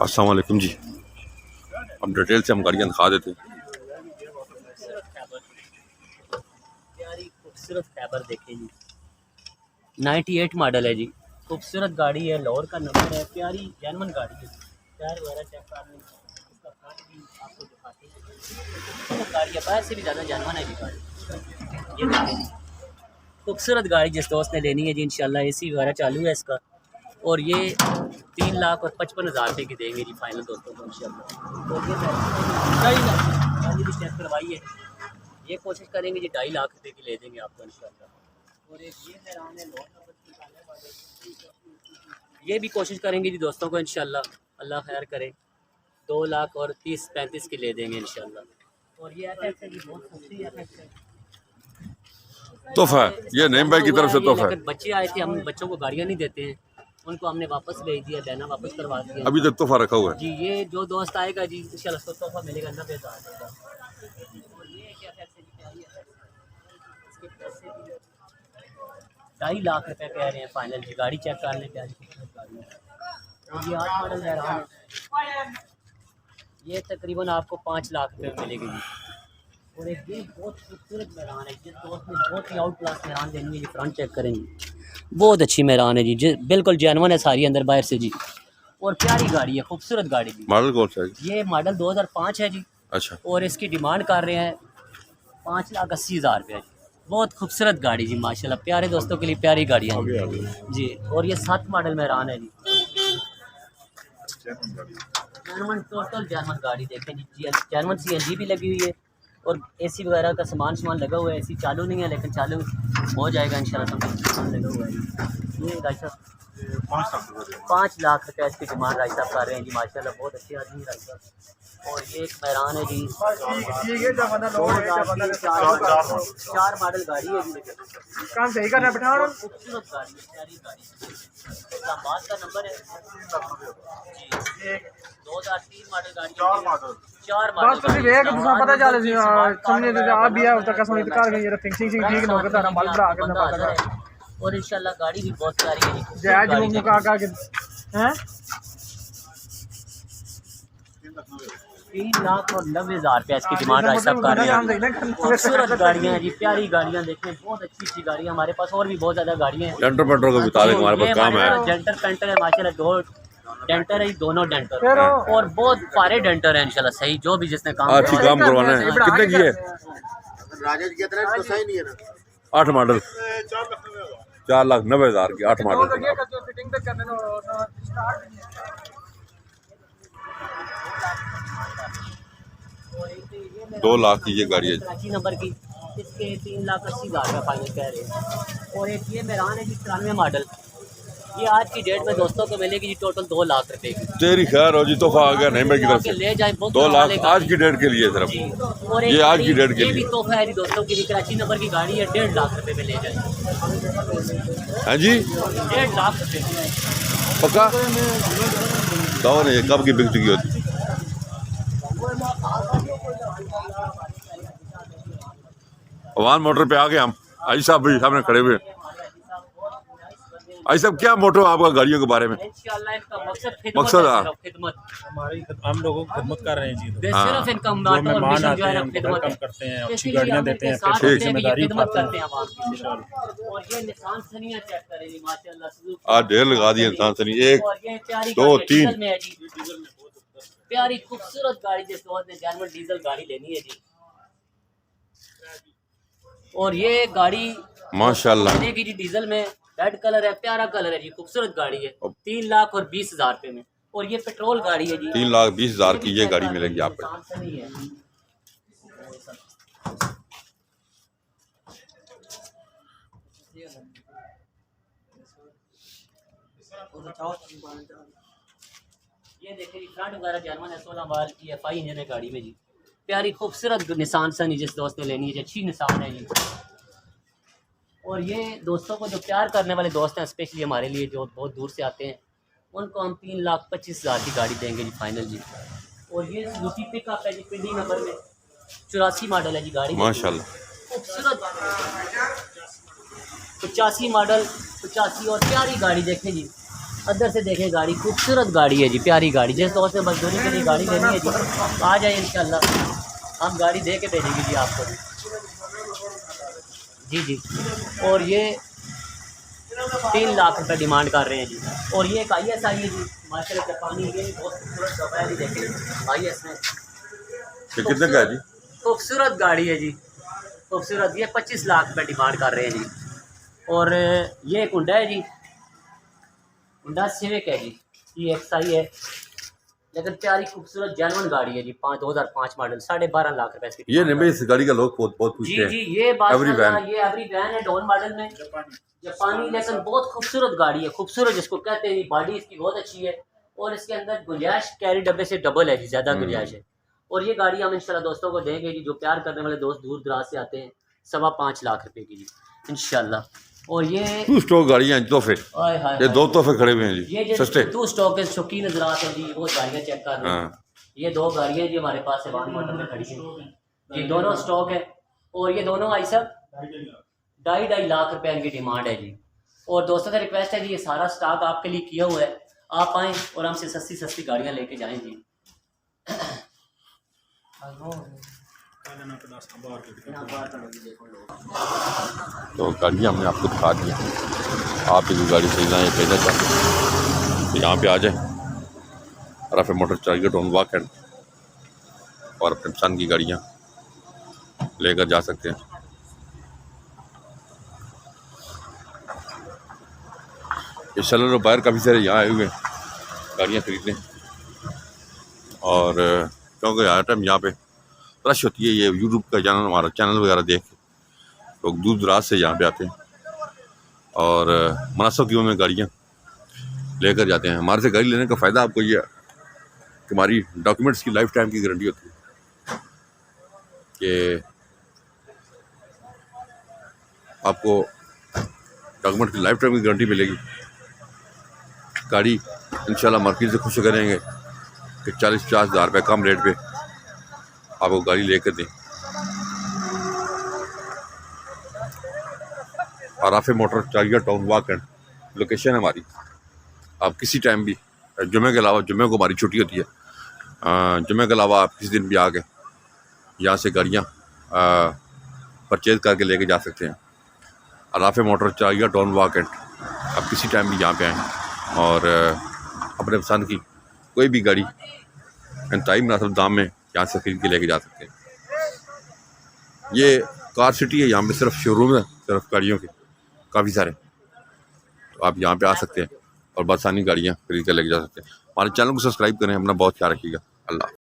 अस्सलाम वालेकुम जी। अब डिटेल से हम गाड़ियाँ दिखा देते हैं। खूबसूरत खैबर देखें जी, 98 मॉडल है जी। खूबसूरत गाड़ी है, लाहौर का नंबर है, प्यारी जेन्युइन गाड़ी है। टायर वगैरह चेक कर लें, इसका फ्रंट भी आपको दिखाते हैं। गाड़ी है, बाहर से भी ज़्यादा जेन्युइन है जी गाड़ी। ये देखें जी, खूबसूरत गाड़ी जिस दोस्त ने लेनी है जी, इंशाल्लाह एसी वगैरह चालू है इसका। और ये 3,55,000 रुपये की देंगे जी फाइनल दोस्तों को इंशाल्लाह। और ये गाड़ी भी चेक करवाई है, ये कोशिश करेंगे जी 2.5 लाख रुपए की ले देंगे आपको इंशाल्लाह। और एक ये हैरान है लोन नंबर निकालने वाले, ये भी कोशिश करेंगे जी दोस्तों को इंशाल्लाह, अल्लाह खैर करे, 2 लाख और 30-35 की ले देंगे इंशाल्लाह। और ये FX है जी, बहुत खूबसूरत FX है, तोहफा है ये नईम भाई की तरफ से तोहफा है। बच्चे आए थे, हम बच्चों को गाड़ियाँ नहीं देते हैं, उनको हमने वापस भेज दिया, देना वापस करवा दिया अभी तक तोहफा रखा हुआ है जी। ये जो दोस्त आएगा जी इंशाल्लाह उसको तोहफा मिलेगा 90,000 का। और ये क्या FX है जी, प्यारी FX है, इसके पैसे भी 2.5 लाख रुपए कह रहे हैं फाइनल जी। गाड़ी चेक कर लें, प्यारी खूबसूरत गाड़ी है। और ये 8 मॉडल है, ये तकरीबन आपको 5 लाख रुपए में मिलेगी जी। और एक ये बहुत खूबसूरत मैदान है, जिस दोस्त में बहुत ही आउट क्लास मैदान लेनी है जी, फ्रंट चेक करेंगे, बहुत अच्छी मैदान है जी, बिल्कुल जेन्युइन है सारी अंदर बाहर से जी। और प्यारी गाड़ी है, खूबसूरत गाड़ी जी। मॉडल कौन सा है? ये मॉडल 2005 है जी। अच्छा। और इसकी डिमांड कर रहे हैं 5,80,000 रुपये जी। बहुत खूबसूरत गाड़ी जी माशाल्लाह, प्यारे दोस्तों के लिए प्यारी गाड़ियाँ जी। और ये 7 मॉडल मैरान है जी, जेन्युइन टोटल जेन्युइन गाड़ी देखें जी। जेन्युइन CNG भी लगी हुई है और AC वगैरह का सामान लगा हुआ है। AC चालू नहीं है लेकिन चालू हो जाएगा इंशाल्लाह, सामान लगा हुआ है। ये भाई साहब 5 लाख रुपये इसकी डिमांड राय साहब कर रहे हैं जी माशाल्लाह, बहुत अच्छे आदमी राय साहब। और ये एक मैरान है जी, 4 मॉडल गाड़ी है जी, काम सही करना बैठा खूबसूरत गाड़ी है, प्यारी गाड़ी है। इस्लामाबाद का नंबर है जी, 2003 मॉडल गाड़ी, 4 बस ਤੁਸੀਂ ਵੇਖ ਤੁਸੀਂ ਪਤਾ ਚੱਲ ਸੀ ਸਮਝੇ ਤੇ ਆ ਵੀ ਆ ਤਾਂ ਕਸਮ ਦੀ ਕਾਰ ਗਈ ਫਿਕਸਿੰਗ ਠੀਕ ਨਾ ਹੋਗਾ ਤਾਂ ਬਲ ਬੜਾ ਕੇ ਨਾ पता है। और इंशाल्लाह गाड़ी भी बहुत प्यारी है जी, जय जी मुका का के हैं 3,90,000 रुपये इसकी डिमांड राय साहब कर रहे हैं। खूबसूरत गाड़ियाँ हैं जी, प्यारी गाड़ियाँ देखें, बहुत अच्छी अच्छी गाड़ियाँ हमारे पास, और भी बहुत ज़्यादा गाड़ियाँ हैं। डेंटर पेंटर को बता दें, हमारे पास काम है। डेंटर पेंटर है माशाल्लाह, 2 डेंटर है, दोनों डेंटर और बहुत सारे डेंटर हैं इंशाल्लाह। सही जो भी जिसने काम अच्छी काम करवाना है। कितने की है? 8 मॉडल 4,90,000 की 8 मॉडल। 2 लाख की ये गाड़ी है, कराची नंबर की, इसके 3,80,000 का फाइनल कह रहे हैं। और एक ये मैरान है जी 93 मॉडल, ये आज की डेट में दोस्तों को मिलेगी जी टोटल 2 लाख रुपए की। तेरी खैर हो जी, तोहफा आ गया नहीं मेरी तरफ से। ले जाए 2 लाख आज की डेट के लिए सिर्फ, और ये आज की डेट के ये भी लिए तोहफा है जी दोस्तों के लिए। कराची नंबर की गाड़ी है, 1.5 लाख रुपए में ले जाए। हाँ जी 1.5 लाख रुपए पक्का कौन है? कब की बिक चुकी होती? अवान मोटर पे आ गए हम। आई साहब भी सामने खड़े हुए। आई साहब क्या मोटो आपका गाड़ियों के बारे में? इंशाल्लाह इनका मकसद मकसद खिदमत, हमारी हम लोगों को खिदमत कर रहे हैं जी। सिर्फ इनका जो मेहमान आते हैं हम वेलकम करते हैं, अच्छी गाड़ियाँ देते हैं, फिर जिम्मेदारी उठाते हैं इंशाल्लाह। और ये निशान सनिया चेक करें जी माशाल्लाह, आज ढेर लगा दिए इंसान से नहीं। 1 और ये प्यारी 2 गाड़ी 3 डीजल में है जी, प्यारी खूबसूरत गाड़ी जिस दोस्त ने जेन्युइन डीजल गाड़ी लेनी है जी। और ये गाड़ी माशाल्लाह की जी डीजल में, रेड कलर है, प्यारा कलर है जी, खूबसूरत गाड़ी है, 3,20,000 रुपए में। और ये पेट्रोल गाड़ी है जी, 3,20,000 की ये गाड़ी मिलेगी आपको। ये देखिए फ्रंट वगैरह जेन्युइन है, 16 वाल की FI इंजन है गाड़ी में जी, प्यारी खूबसूरत निशान सनी जिस दोस्त ने लेनी है जी, अच्छी निशान है जी। और ये दोस्तों को जो प्यार करने वाले दोस्त हैं, स्पेशली हमारे लिए जो बहुत दूर से आते हैं, उनको हम 3,25,000 की गाड़ी देंगे जी फाइनल जी। और ये सुजुकी पिकअप है जी, पिंडी नंबर में, 84 मॉडल है जी गाड़ी माशाल्लाह, खूबसूरत 85 मॉडल 85 और प्यारी गाड़ी देखें जी, अंदर से देखें गाड़ी, खूबसूरत गाड़ी है जी, प्यारी गाड़ी। जिस दोस्त ने मजदूरी के लिए गाड़ी लेनी है जी, आ जाए इंशाल्लाह, हम गाड़ी दे के भेजेंगे जी आपको जी जी। और ये 3 लाख रुपए डिमांड कर रहे हैं जी। और ये एक IS आई है जी, माशाल्लाह जापानी, ये बहुत खूबसूरत दबा है, देखें IS में। ये कितने का है जी? खूबसूरत गाड़ी है जी, खूबसूरत। ये 25 लाख रुपए डिमांड कर रहे हैं जी। और ये एक हुंडा है जी, हुंडा सिविक है जी, ये XI है, लेकिन प्यारी खूबसूरत जेन्युइन गाड़ी है जी। 2005 मॉडल, 12.5 लाख रुपए इसकी। ये नहीं, इस गाड़ी का लोग बहुत बहुत जी पूछते जी, हैं। ये एवरी वैन, ये एवरी वैन है, डॉन मॉडल में, जापानी, लेकिन बहुत खूबसूरत गाड़ी है, खूबसूरत जिसको कहते हैं। बॉडी इसकी बहुत अच्छी है और इसके अंदर गुंजाइश कैरी डब्बे से डबल है जी, ज़्यादा गुंजाइश है। और ये गाड़ी हम इंशाल्लाह दोस्तों को देंगे जी, जो प्यार करने वाले दोस्त दूर दराज से आते हैं, 5.25 लाख रुपए की जी इंशाल्लाह। और ये 2 स्टॉक गाड़ियाँ हैं, तोहफे, हाय हाय ये 2 तोहफे खड़े हुए हैं ये जी, जो सस्ते। 2 स्टॉक है, शौकीन हजरात हैं जी, वो गाड़ियाँ चेक कर रहे हैं। हाँ, ये 2 गाड़ियाँ जी हमारे पास है, 1 मॉडल में खड़ी हैं जी, दोनों स्टॉक है। और ये दोनों आई सब 2.5 लाख रुपए इनकी डिमांड है जी। और दोस्तों से रिक्वेस्ट है जी, ये सारा स्टॉक आपके लिए किया हुआ है, आप आएँ और हमसे सस्ती सस्ती गाड़ियाँ लेके जाएँ जी। तो गाड़ियाँ हमने आपको दिखा दी हैं। आप भी गाड़ी खरीदना है, खरीदना चाहते हैं तो यहाँ पे आ जाए, Rafay motor target on walk end, और अपने पसंद की गाड़ियाँ लेकर जा सकते हैं। ये सेलर और बायर काफ़ी सारे यहाँ आए हुए हैं गाड़ियाँ खरीदने, और क्योंकि हर टाइम यहाँ पे रश होती है। ये यूट्यूब का चैनल, हमारा चैनल वगैरह देख के लोग दूर दराज से यहाँ पे आते हैं और मुनासिब कीमत में गाड़ियाँ लेकर जाते हैं। हमारे से गाड़ी लेने का फ़ायदा आपको ये है कि हमारी डॉक्यूमेंट्स की लाइफ टाइम की गारंटी होती है कि आपको डॉक्यूमेंट की लाइफ टाइम की गारंटी मिलेगी। गाड़ी इंशाल्लाह मार्केट से खुश करेंगे कि 40-50 हज़ार रुपये कम रेट पे आपको गाड़ी लेकर दें। और Rafay motor target town walk end location है हमारी। आप किसी टाइम भी, जुमे के अलावा, जुमे को हमारी छुट्टी होती है, जुमे के अलावा आप किसी दिन भी आके यहाँ से गाड़ियाँ परचेज करके लेके जा सकते हैं। Rafay motor target town walk end, आप किसी टाइम भी यहाँ पे आएँ और अपने पसंद की कोई भी गाड़ी इंतहाई मुनासिब दाम में यहाँ से खरीद के लेके जा सकते हैं। ये कार सिटी है, यहाँ पे सिर्फ शोरूम है, सिर्फ गाड़ियों के काफ़ी सारे, तो आप यहाँ पे आ सकते हैं और बसानी गाड़ियाँ खरीद कर लेके जा सकते हैं। हमारे चैनल को सब्सक्राइब करें, अपना बहुत ख्याल रखिएगा। अल्लाह।